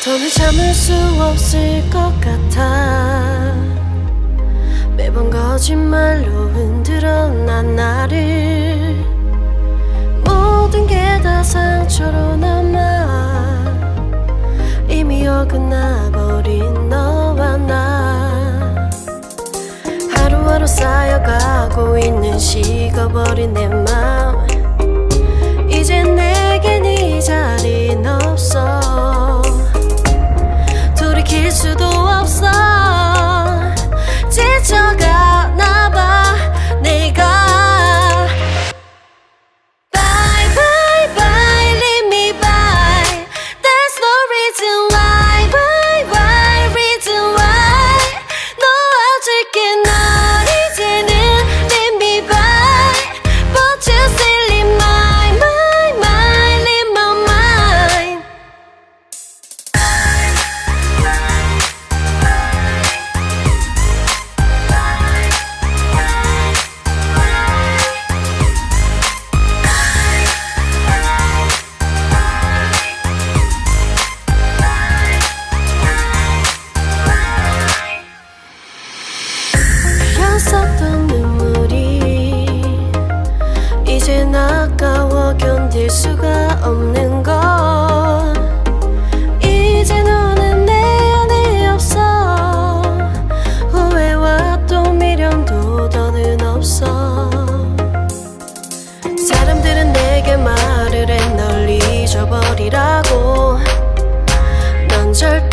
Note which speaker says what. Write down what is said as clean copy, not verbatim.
Speaker 1: 더는 참을 수 없을 것 같아. 매번 거짓말로 흔들어 난 나를. 모든 게 다 상처로 남아 이미 어긋나버린 너와 나. 하루하루 쌓여가고 있는 식어버린 내 맘. 이젠 내겐 이 자리는 없어. 돌이킬 수도 없어. 지쳐가나봐 내가. Bye bye bye leave me by. There's no reason why. Why why reason why. 놓아줄게 널 이제는 leave me by. But you still in my mind in my mind. 흘렸었던 눈물이 이젠 아까워 견딜 수가 없는 걸. 이제 너는 내 안에 없어. 후회와 또 미련도 더는 없어. 사람들은 내게 말을 해 널 잊어버리라고. 넌 절대